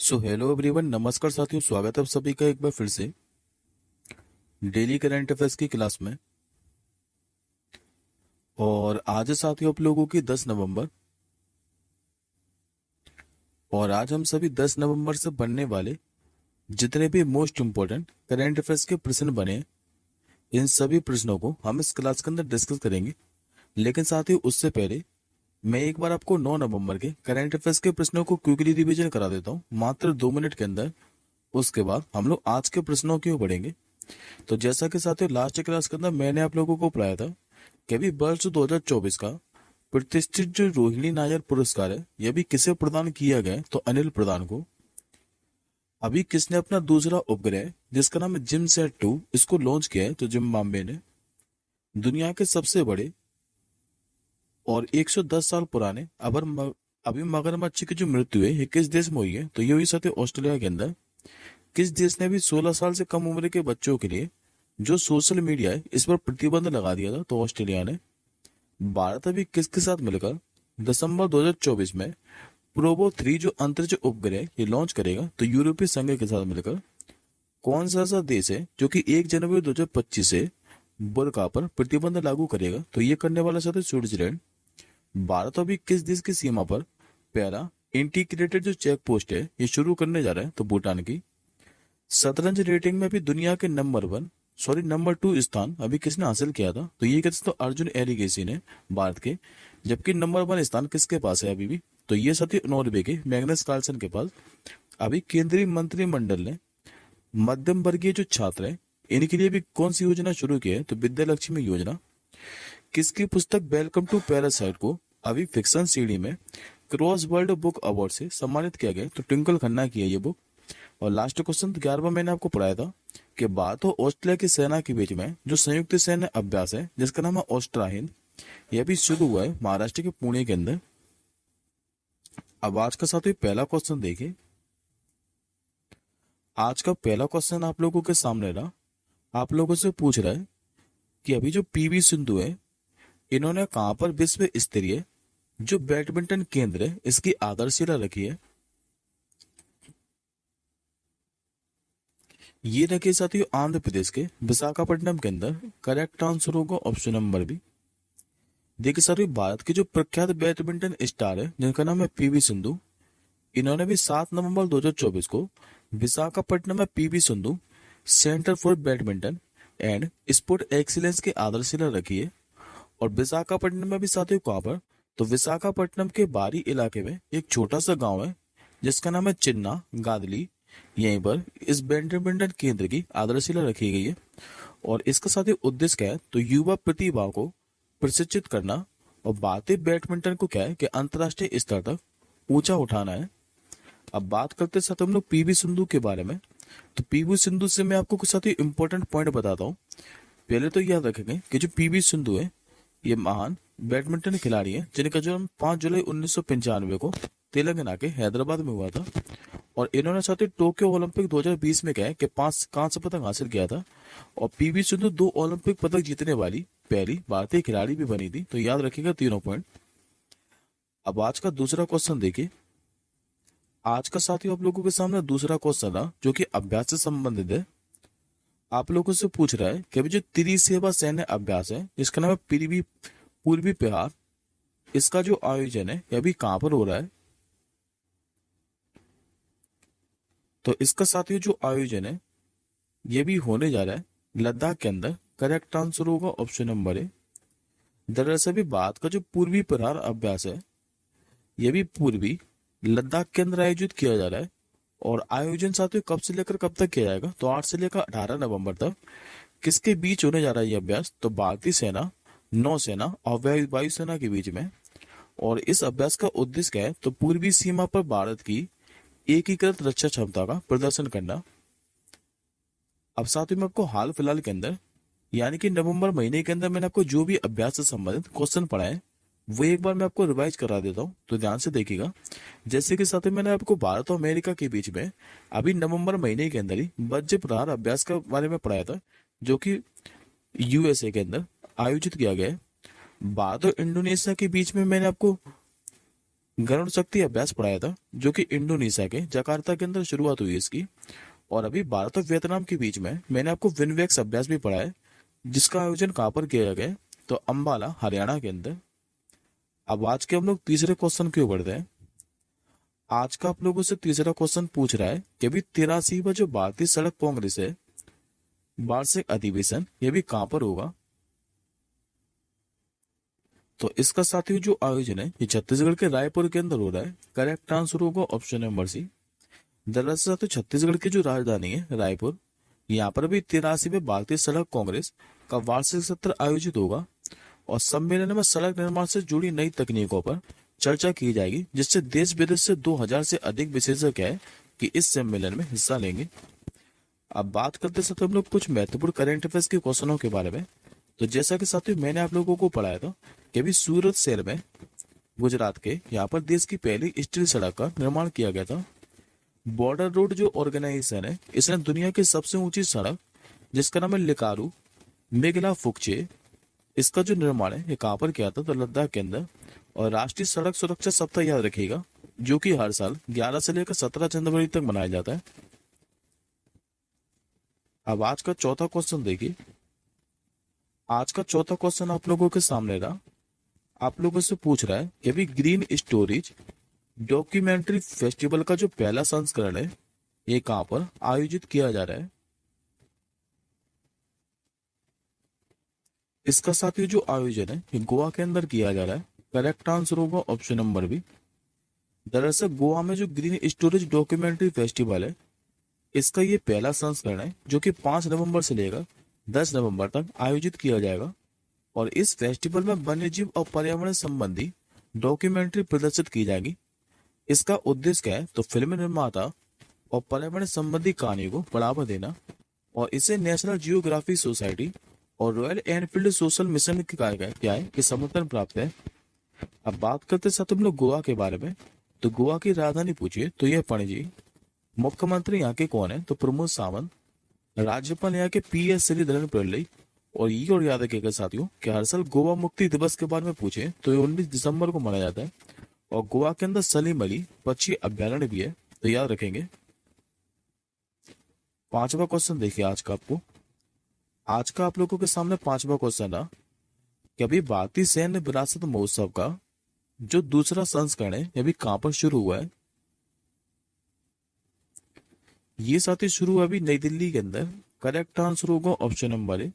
So hello everyone, नमस्कार साथियों। स्वागत है आप सभी का एक बार फिर से डेली करंट अफेयर्स की क्लास में। और आज है साथियों आप लोगों की 10 नवंबर। और आज हम सभी 10 नवंबर से बनने वाले जितने भी मोस्ट इम्पोर्टेंट करंट अफेयर्स के प्रश्न बने हैं, इन सभी प्रश्नों को हम इस क्लास के अंदर डिस्कस करेंगे। लेकिन साथियों उससे पहले मैं एक बार आपको 9 नवंबर के करंट अफेयर्स के प्रश्नों को क्विकली रिवीजन करा देता हूँ मात्र 2 मिनट के अंदर। उसके बाद हम लोग आज के प्रश्नों की ओर बढ़ेंगे। तो जैसा कि साथियों लास्ट क्लास के अंदर मैंने आप लोगों को पढ़ाया था कि अभी वर्ष 2024 का प्रतिष्ठित जो रोहिणी नायर पुरस्कार है यह भी किसे प्रदान किया गया है? तो अनिल प्रधान को। अभी किसने अपना दूसरा उपग्रह जिसका नाम है जिमसैट 2 इसको लॉन्च किया है? तो जिम्बाब्वे ने। दुनिया के सबसे बड़े और 110 साल पुराने अभी मगरमच्छ की जो मृत्यु है ये किस देश में हुई है? तो ये हुई साथियों ऑस्ट्रेलिया के अंदर। किस देश ने भी 16 साल से कम उम्र के बच्चों के लिए जो सोशल मीडिया है इस पर प्रतिबंध लगा दिया था? तो ऑस्ट्रेलिया ने। भारत अभी किसके साथ मिलकर दिसंबर 2024 में प्रोबो 3 जो अंतरिक्ष उपग्रह ये लॉन्च करेगा? तो यूरोपीय संघ के साथ मिलकर। कौन सा ऐसा देश है जो कि 1 जनवरी 2025 से बुर्का पर प्रतिबंध लागू करेगा? तो ये करने वाला साथ स्विट्जरलैंड। भारत अभी किस देश की सीमा पर पहला इंटीग्रेटेड जो चेक पोस्ट है ये शुरू करने जा रहा है? तो भूटान की। शतरंज रेटिंग में भी दुनिया के नंबर 2 स्थान अभी किसने हासिल किया था? तो ये कहते तो अर्जुन एरिगेसी ने, भारत के। जबकि नंबर 1 स्थान किसके पास है अभी भी? तो ये साथी नॉर्वे के मैग्नस कार्लसन के पास। अभी केंद्रीय मंत्रिमंडल ने मध्यम वर्गीय जो छात्र हैं इनके लिए भी कौन सी योजना शुरू की है? तो विद्या लक्ष्मी योजना। किसकी पुस्तक वेलकम टू पैरासाइट को अभी फिक्शन श्रेणी में क्रॉस वर्ल्ड बुक अवार्ड से सम्मानित किया गया? तो ट्विंकल खन्ना की है ये बुक। और लास्ट क्वेश्चन 11वां मैंने आपको पढ़ाया था कि भारत और ऑस्ट्रेलिया की सेना के बीच में जो संयुक्त सैन्य अभ्यास है जिसका नाम है ऑस्ट्रा हिंद, यह भी शुरू हुआ है महाराष्ट्र के पुणे के अंदर। अब आज का साथियों पहला क्वेश्चन देखिए। आज का पहला क्वेश्चन आप लोगों के सामने रहा। आप लोगों से पूछ रहा है कि अभी जो पीवी सिंधु है इन्होंने कहां पर विश्व स्तरीय जो बैडमिंटन केंद्र है इसकी आधारशिला रखी है? ये रखे साथियों आंध्र प्रदेश के विशाखापट्टनम के अंदर। करेक्ट आंसर होगा ऑप्शन नंबर बी। देखिए साथियों भारत के जो प्रख्यात बैडमिंटन स्टार है जिनका नाम है पीवी सिंधु, इन्होंने भी 7 नवंबर 2024 को विशाखापट्टनम में PV Sindhu centre for badminton and sport excellence की आधारशिला रखी है। और विशाखापट्टनम में भी साथियों कहां पर? तो विशाखापट्टनम के बाहरी इलाके में एक छोटा सा गांव है जिसका नाम है चिन्ना गादली। यहीं पर इस बैडमिंटन केंद्र की आधारशिला रखी गई है। और इसका साथी उद्देश्य क्या है? तो युवा प्रतिभा को प्रशिक्षित करना और भारतीय बैडमिंटन को क्या है कि अंतर्राष्ट्रीय स्तर तक ऊंचा उठाना है। अब बात करते साथ हम लोग पीवी सिंधु के बारे में। तो पीवी सिंधु से मैं आपको कुछ साथी इंपॉर्टेंट पॉइंट बताता हूँ। पहले तो याद रखेंगे कि जो पीवी सिंधु है ये महान बैडमिंटन खिलाड़ी है जिनका जन्म 5 जुलाई 1995 को तेलंगाना के हैदराबाद में हुआ था। और इन्होंने साथ ही टोक्यो ओलंपिक 2020 में क्या है कि 5 कांस्य पदक हासिल किया था। और पीवी सिंधु 2 ओलंपिक पदक जीतने वाली पहली भारतीय खिलाड़ी भी बनी थी। तो याद रखिएगा तीनों पॉइंट। अब आज का दूसरा क्वेश्चन देखिए। आज का साथियों आप लोगों के सामने दूसरा क्वेश्चन है जो कि अभ्यास से संबंधित है। आप लोगों से पूछ रहा है कि अभी जो त्रिसेवा सैन्य अभ्यास है जिसका नाम है पूर्वी पूर्वी बिहार, इसका जो आयोजन है यह भी कहां पर हो रहा है? तो इसका साथियों जो आयोजन है ये भी होने जा रहा है लद्दाख के अंदर। करेक्ट आंसर होगा ऑप्शन नंबर ए। दरअसल भी भारत का जो पूर्वी प्रहार अभ्यास है ये भी पूर्वी लद्दाख के अंदर आयोजित किया जा रहा है। और आयोजन साथियों कब से लेकर कब तक किया जाएगा? तो 8 से लेकर 18 नवंबर तक। किसके बीच होने जा रहा है ये अभ्यास? तो भारतीय सेना, नौसेना और वायुसेना के बीच में। और इस अभ्यास का उद्देश्य क्या है? तो पूर्वी सीमा पर भारत की एकीकृत रक्षा क्षमता का प्रदर्शन करना। अब साथ ही मैं आपको हाल फिलहाल के अंदर यानी कि नवंबर महीने के अंदर मैंने आपको जो भी अभ्यास से संबंधित क्वेश्चन पढ़ाए वो एक बार मैं आपको रिवाइज करा देता हूँ। तो ध्यान से देखिएगा। जैसे कि साथ ही मैंने आपको भारत और अमेरिका के बीच में अभी नवंबर महीने के अंदर ही वज्र प्रहार अभ्यास के बारे में पढ़ाया था जो कि यूएसए के अंदर आयोजित किया गया है। भारत और इंडोनेशिया के बीच में मैंने आपको गरुड़ शक्ति अभ्यास पढ़ाया था, जो कि इंडोनेशिया के जकार्ता के अंदर शुरुआत हुई इसकी। और अभी भारत और वियतनाम के बीच में मैंने आपको विनवेक्स अभ्यास भी पढ़ाया है, जिसका आयोजन कहाँ पर किया गया है, तो अंबाला हरियाणा के अंदर। अब आज के हम लोग तीसरे क्वेश्चन की ओर बढ़ते हैं। आज का आप लोगों से तीसरा क्वेश्चन पूछ रहा है कि अभी 83वां जो भारतीय सड़क कांग्रेस है वार्षिक अधिवेशन, ये भी कहां पर होगा। तो इसका साथियों जो आयोजन है ये छत्तीसगढ़ के रायपुर के अंदर हो रहा है। करेक्ट आंसर होगा ऑप्शन नंबर सी। दरअसल साथियों छत्तीसगढ़ की जो राजधानी है रायपुर, यहाँ पर भी 83वें भारतीय सड़क कांग्रेस का वार्षिक सत्र आयोजित होगा। और सम्मेलन में सड़क निर्माण से जुड़ी नई तकनीकों पर चर्चा की जाएगी, जिससे देश विदेश से 2000 से अधिक विशेषज्ञ है कि इस सम्मेलन में हिस्सा लेंगे। अब बात करते हैं हम लोग कुछ महत्वपूर्ण करंट अफेयर्स के क्वेश्चनों के बारे में। तो जैसा कि साथियों मैंने आप लोगों को पढ़ाया था कि अभी सूरत शहर में गुजरात के यहाँ पर देश की पहली स्टील सड़क का निर्माण किया गया था। बॉर्डर रोड जो ऑर्गेनाइजेशन है, इसने दुनिया की सबसे ऊंची सड़क, जिसका नाम है लिकारू मेघला फुकचे, इसका जो निर्माण है ये कहाँ पर किया था, तो लद्दाख के अंदर। और राष्ट्रीय सड़क सुरक्षा सप्ताह याद रखिएगा, जो कि हर साल 11 से लेकर 17 जनवरी तक मनाया जाता है। अब आज का चौथा क्वेश्चन देखिए। आज का चौथा क्वेश्चन आप लोगों के सामने रहा। आप लोगों से पूछ रहा है कि अभी ग्रीन स्टोरेज डॉक्यूमेंट्री फेस्टिवल का जो पहला संस्करण है ये कहां पर आयोजित किया जा रहा है। इसका साथियों जो आयोजन है ये गोवा के अंदर किया जा रहा है। करेक्ट आंसर होगा ऑप्शन नंबर बी। दरअसल गोवा में जो ग्रीन स्टोरेज डॉक्यूमेंट्री फेस्टिवल है, इसका ये पहला संस्करण है, जो कि 5 नवंबर से लेकर 10 नवंबर तक आयोजित किया जाएगा। और इस फेस्टिवल में वन्यजीव और पर्यावरण संबंधी डॉक्यूमेंट्री प्रदर्शित की जाएगी। इसका उद्देश्य क्या है, तो फिल्म निर्माता और पर्यावरण संबंधी कहानियों को बढ़ावा देना। और इसे नेशनल जियोग्राफिक सोसाइटी और रॉयल एनफील्ड सोशल मिशन के क्या है कि समर्थन प्राप्त है। अब बात करते साथ हम लोग गोवा के बारे में। तो गोवा की राजधानी पूछिए तो यह पणजी। मुख्यमंत्री यहाँ के कौन है, तो प्रमोद सावंत। राज्यपाल यहाँ के PS श्रीधरन पिल्लई। और ये और याद रखिएगा साथियों कि हर साल गोवा मुक्ति दिवस के बारे में पूछे तो ये 19 दिसंबर को मनाया जाता है। और गोवा के अंदर सलीम अली पक्षी अभ्यारण्य भी है, तो याद रखेंगे। पांचवा क्वेश्चन देखिए आज का आपको। आज का आप लोगों के सामने पांचवा क्वेश्चन रहा कि अभी भारतीय सैन्य विरासत महोत्सव का जो दूसरा संस्करण है ये अभी कहां पर शुरू हुआ है। ये साथी शुरू हुआ अभी नई दिल्ली के अंदर। करेक्ट आंसर होगा ऑप्शन नंबर ए।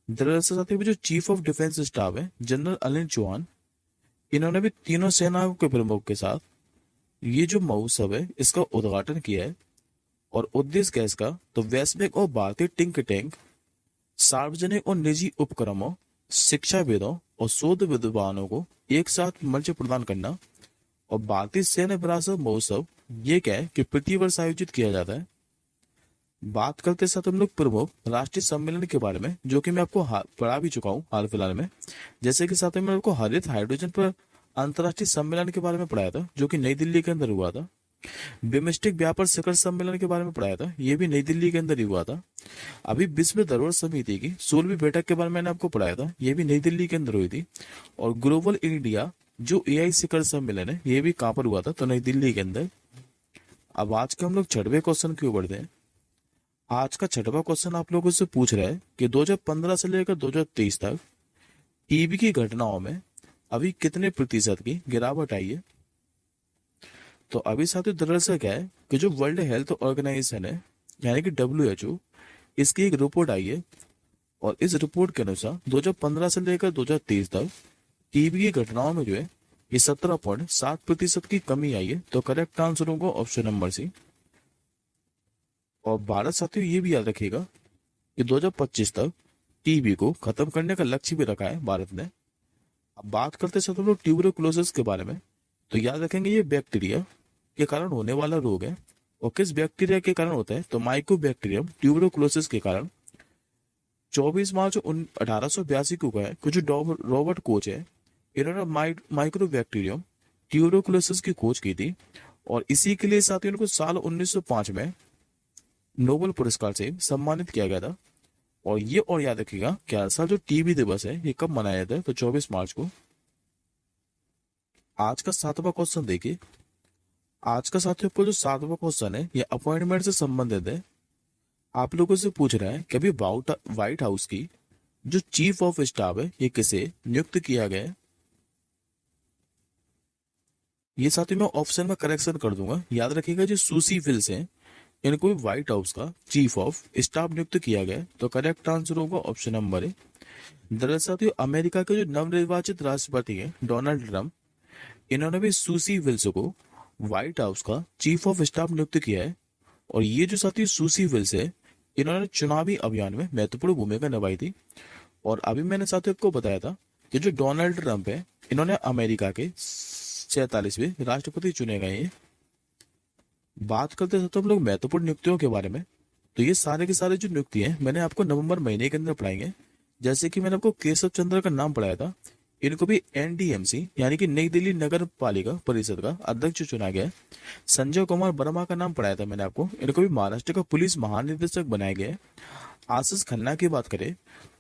दरअसल साथी जो चीफ ऑफ डिफेंस स्टाफ है जनरल अनिल चौहान, इन्होंने भी तीनों सेनाओं के प्रमुख के साथ ये जो महोत्सव है इसका उद्घाटन किया है। और उद्देश्य क्या है इसका, तो वैश्विक और भारतीय थिंक टैंक, सार्वजनिक और निजी उपक्रमों, शिक्षाविदों और शोध विद्वानों को एक साथ मंच प्रदान करना। और भारतीय सैन्य विरासत महोत्सव ये क्या है कि प्रतिवर्ष आयोजित किया जाता है। बात करते साथ हम लोग प्रमुख राष्ट्रीय सम्मेलन के बारे में, जो कि मैं आपको पढ़ा भी चुका हूँ हाल फिलहाल में। जैसे कि साथ में मैं आपको हरित हाइड्रोजन पर अंतर्राष्ट्रीय सम्मेलन के बारे में पढ़ाया था, जो कि नई दिल्ली के अंदर हुआ था। बिम्स्टेक व्यापार शिखर सम्मेलन के बारे में पढ़ाया था, ये भी नई दिल्ली के अंदर ही हुआ था। अभी विश्व धरोहर समिति की 16वीं बैठक के बारे में मैंने आपको पढ़ाया था, ये भी नई दिल्ली के अंदर हुई थी। और ग्लोबल इंडिया जो AI शिखर सम्मेलन है ये भी कहां पर हुआ था, तो नई दिल्ली के अंदर। अब आज के हम लोग छठवें क्वेश्चन की ओर बढ़ते हैं। आज का छठवां क्वेश्चन आप लोगों से पूछ रहा है कि 2015 से लेकर 2023 तक टीबी की घटनाओं में अभी कितने प्रतिशत की गिरावट आई है। तो अभी साथियों दरअसल क्या है कि जो वर्ल्ड हेल्थ ऑर्गेनाइजेशन है यानी कि WHO, इसकी एक रिपोर्ट आई है। और इस रिपोर्ट के अनुसार 2015 से लेकर 2023 तक टीबी की घटनाओं में जो है ये 17.7% की कमी आई है। तो करेक्ट आंसर होगा ऑप्शन नंबर सी। और भारत साथियों ये भी याद रखिएगा कि 2025 तक टीबी को खत्म करने का लक्ष्य भी रखा है भारत ने। अब बात करते हैं लोग ट्यूबरकुलोसिस के बारे में। तो याद रखेंगे ये बैक्टीरिया के कारण होने वाला रोग है। और किस बैक्टीरिया के कारण होता है, तो माइकोबैक्टीरियम ट्यूबरकुलोसिस के कारण। 24 मार्च 1882 को है कुछ रॉबर्ट कोच है, इन्होंने माइक्रोबैक्टीरियम ट्यूबरकुलोसिस की खोज की थी। और इसी के लिए साथियों उनको साल 1905 में नोबेल पुरस्कार से सम्मानित किया गया था। और ये और याद रखिएगा कि हर साल जो टीबी दिवस है ये कब मनाया जाता है, तो 24 मार्च को। आज का 7वां क्वेश्चन देखिए। आज का साथियों को जो 7वां क्वेश्चन है ये अपॉइंटमेंट से संबंधित है। आप लोगों से पूछ रहा है कि अभी व्हाइट हाउस की जो चीफ ऑफ स्टाफ है ये किसे नियुक्त किया गया है। ये साथियों मैं ऑप्शन में करेक्शन कर दूंगा, याद रखिएगा जो सूसी विल्स हैं इनको भी व्हाइट हाउस का चीफ ऑफ स्टाफ नियुक्त किया गया है। तो करेक्ट आंसर होगा ऑप्शन नंबर ए। दरअसल साथियों अमेरिका के जो नवनिर्वाचित राष्ट्रपति हैं डोनाल्ड ट्रंप, इन्होंने भी सूसी विल्स को व्हाइट हाउस का चीफ ऑफ स्टाफ नियुक्त किया है। और ये जो साथी सूसी विल्स है इन्होंने चुनावी अभियान में महत्वपूर्ण भूमिका निभाई थी। और अभी मैंने साथियों को बताया था कि जो डोनाल्ड ट्रंप है इन्होंने अमेरिका के 47वें राष्ट्रपति चुने गए हैं। बात करते थे तो हम लोग महत्वपूर्ण नियुक्तियों के बारे में। तो ये सारे के सारे जो नियुक्ति हैं मैंने आपको नवंबर महीने के अंदर पढ़ाएंगे। जैसे कि मैंने आपको केशव चंद्र का नाम पढ़ाया था, इनको भी एनडीएमसी यानी कि नई दिल्ली नगर पालिका परिषद का अध्यक्ष चुना गया है। संजय कुमार वर्मा का नाम पढ़ाया था मैंने आपको, इनको भी महाराष्ट्र का पुलिस महानिदेशक बनाया गया है। आशीष खन्ना की बात करें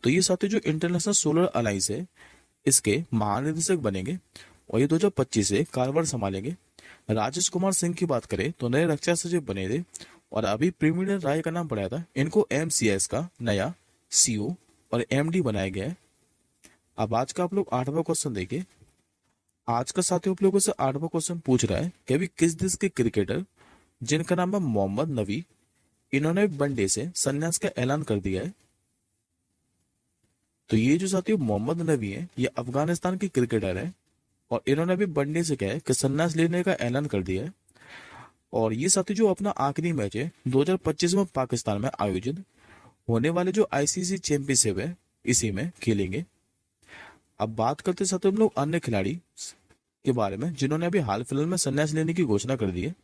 तो ये साथी जो इंटरनेशनल सोलर अलायंस है इसके महानिदेशक बनेंगे और ये 2025 से कारभार संभालेंगे। राजेश कुमार सिंह की बात करें तो नए रक्षा सचिव बने थे। और अभी प्रवीण राय का नाम पढ़ाया था, इनको एमसीएस का नया सीओ और एमडी बनाया गया है। अब आज का आप लोग 8वां क्वेश्चन देखिए। आज का साथियों आप लोगों से 8वां क्वेश्चन पूछ रहा है कि अभी किस देश के क्रिकेटर जिनका नाम है मोहम्मद नबी, इन्होंने वनडे से संन्यास का ऐलान कर दिया है। तो ये जो साथियों मोहम्मद नबी है ये अफगानिस्तान के क्रिकेटर है और इन्होंने भी वनडे से क्या है कि संन्यास लेने का ऐलान कर दिया है। और ये साथी जो अपना आखिरी मैच है 2025 में पाकिस्तान में आयोजित होने वाले जो आईसीसी चैंपियनशिप है इसी में खेलेंगे। अब बात करते साथ हम लोग अन्य खिलाड़ी के बारे में जिन्होंने अभी हाल फिलहाल में संन्यास लेने की घोषणा कर दी है।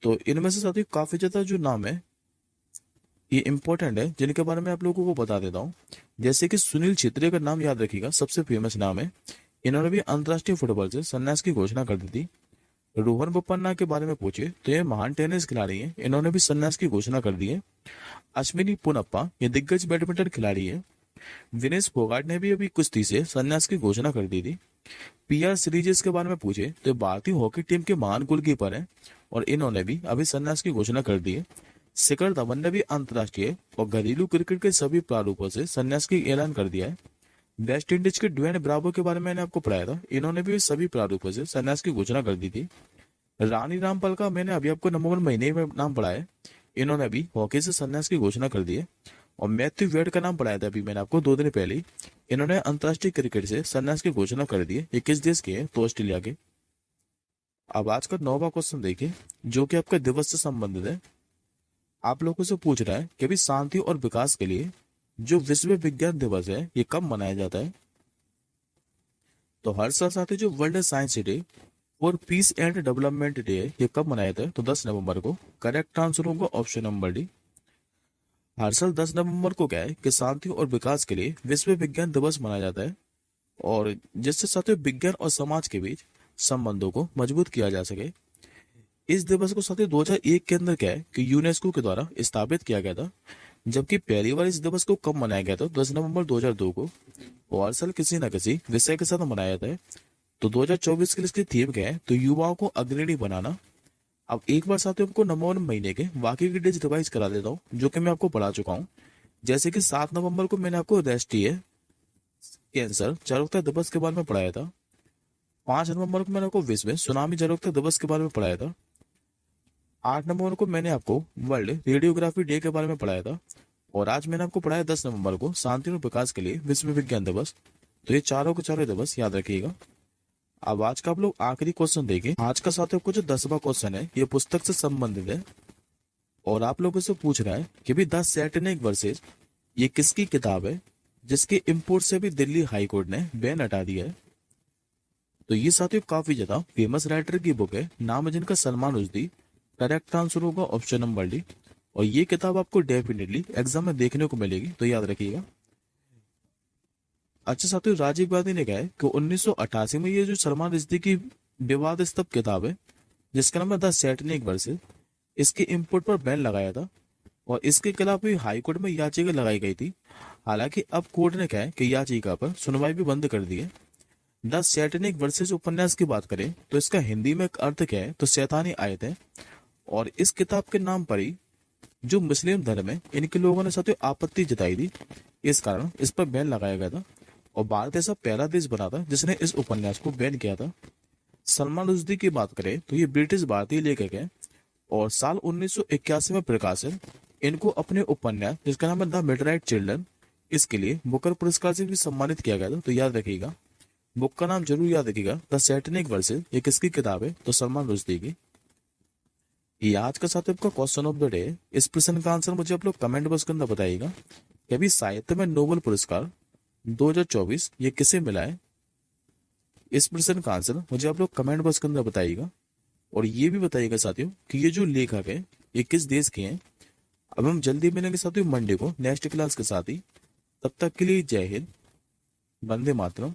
तो इनमें से साथियों काफी ज्यादा जो नाम है ये इंपॉर्टेंट है जिनके बारे में आप लोगों को बता देता हूँ। जैसे कि सुनील छेत्री का नाम याद रखिएगा, सबसे फेमस नाम है। इन्होंने भी अंतर्राष्ट्रीय फुटबॉल से संन्यास की घोषणा कर दी थी। रोहन बोपन्ना के बारे में पूछे तो ये महान टेनिस खिलाड़ी हैं, इन्होंने भी संन्यास की घोषणा कर दी है। अश्विनी पोनप्पा ये दिग्गज बैडमिंटन खिलाड़ी है। विनेश फोगाट ने भी अभी कुश्ती से संन्यास की घोषणा कर दी थी। पीआर सीरीज के बारे में पूछे तो भारतीय हॉकी टीम के महान गोलकीपर हैं और इन्होंने भी अभी संन्यास की घोषणा कर दी है। शिखर धवन ने भी अंतर्राष्ट्रीय और घरेलू क्रिकेट के सभी प्रारूपों से संन्यास की ऐलान कर दिया है। वेस्ट इंडीज के ड्वेन ब्रावो के बारे में मैंने आपको पढ़ाया था, इन्होंने भी सभी प्रारूपों से संन्यास की घोषणा कर दी थी। रानी रामपाल का मैंने अभी आपको नवंबर महीने में नाम पढ़ाया है, इन्होंने भी हॉकी से संन्यास की घोषणा कर दी है। और मैथ्यू वेड का नाम पढ़ाया था अभी मैंने आपको 2 दिन पहले, इन्होंने अंतर्राष्ट्रीय क्रिकेट से संन्यास की घोषणा कर दी है। ये किस देश के हैं? तो ऑस्ट्रेलिया के। अब आज का 9वां क्वेश्चन देखिए जो कि आपका दिवस से संबंधित है। आप लोगों से पूछ रहा है कि अभी शांति और विकास के लिए जो विश्व विज्ञान दिवस है ये कब मनाया जाता है। तो हर साल साथ ही जो वर्ल्ड साइंस डे और पीस एंड डेवलपमेंट डे है ये कब मनाया जाता है? तो 10 नवंबर को। करेक्ट आंसर होगा ऑप्शन नंबर डी। हर साल 10 नवंबर को क्या है कि शांति और विकास के लिए विश्व विज्ञान दिवस मनाया जाता है और जिससे साथ ही विज्ञान और समाज के बीच संबंधों को मजबूत किया जा सके। इस दिवस को साथ ही 2001 के अंदर क्या है कि यूनेस्को के द्वारा स्थापित किया गया था, जबकि पहली बार इस दिवस को कब मनाया गया था? 10 नवंबर 2002 को। और हर साल किसी न किसी विषय के साथ मनाया जाता है। तो 2024 के लिए इसकी थीम क्या है? तो युवाओं को अग्रणी बनाना। अब एक बार साथियों आपको नवंबर महीने के बाकी की डेज रिवाइज करा देता हूँ जो कि मैं आपको पढ़ा चुका हूँ। जैसे कि 7 नवंबर को मैंने आपको राष्ट्रीय कैंसर जागरूकता दिवस के बारे में पढ़ाया था। 5 नवंबर को मैंने आपको विश्व सुनामी जागरूकता दिवस के बारे में पढ़ाया था। 8 नवंबर को मैंने आपको वर्ल्ड रेडियोग्राफी डे के बारे में पढ़ाया था। और आज मैंने आपको पढ़ाया 10 नवंबर को शांति और विकास के लिए विश्व विज्ञान दिवस। तो ये चारों के चारों दिवस याद रखिएगा। अब आज का आप लोग आखिरी क्वेश्चन देखें। आज का साथियों को जो 10वां क्वेश्चन है ये पुस्तक से संबंधित है और आप लोगों से पूछ रहा है कि भी द सैटेनिक वर्सेस ये किसकी किताब है जिसके इंपोर्ट से भी दिल्ली हाई कोर्ट ने बैन हटा दिया है। तो ये साथियों काफी ज्यादा फेमस राइटर की बुक है, नाम है जिनका सलमान रुश्दी। करेक्ट आंसर होगा ऑप्शन नंबर डी। और ये किताब आपको डेफिनेटली एग्जाम में देखने को मिलेगी, तो याद रखिएगा। अच्छा साथियों, राजीव गांधी ने कहा है कि 1988 में ये जो सलमान रुश्दी की विवादास्पद किताब है जिसका नाम है द सैटेनिक वर्सेस, इसके इंपोर्ट पर बैन लगाया था और इसके खिलाफ भी हाई कोर्ट में याचिका लगाई गई थी। हालांकि अब कोर्ट ने कहा है कि याचिका पर सुनवाई भी बंद कर दी है। द सैटेनिक वर्सेस उपन्यास की बात करें तो इसका हिंदी में एक अर्थ क्या है, तो शैतानी आयत है। और इस किताब के नाम पर ही जो मुस्लिम धर्म है इनके लोगों ने साथियों आपत्ति जताई थी, इस कारण इस पर बैन लगाया गया था। और भारत ऐसा पहला देश बना था जिसने इस उपन्यास को बैन किया था। सलमान रुश्दी की बात करें तो ये ब्रिटिश भारतीय लेखक है और साल 1981 में प्रकाशित इनको अपने उपन्यास जिसका नाम है द मिडनाइट चिल्ड्रन, इसके लिए बुकर पुरस्कार से भी सम्मानित किया गया था। तो याद रखिएगा, बुक का नाम जरूर याद रखिएगा, द सैटेनिक वर्सेस। ये किसकी किताब है, तो सलमान रुश्दी की। ये आज का साथियों आपका क्वेश्चन ऑफ द डे। इस प्रश्न का आंसर मुझे आप लोग कमेंट बॉक्स के अंदर बताइएगा कि अभी साहित्य में नोबेल पुरस्कार 2024 ये किसे मिला है। इस प्रश्न का आंसर मुझे आप लोग कमेंट बॉक्स के अंदर बताइएगा। और ये भी बताइएगा साथियों कि ये जो लेखक है ये किस देश के हैं। अब हम जल्दी मिलेंगे साथियों मंडे को नेक्स्ट क्लास के साथ ही। तब तक के लिए जय हिंद, वंदे मातरम।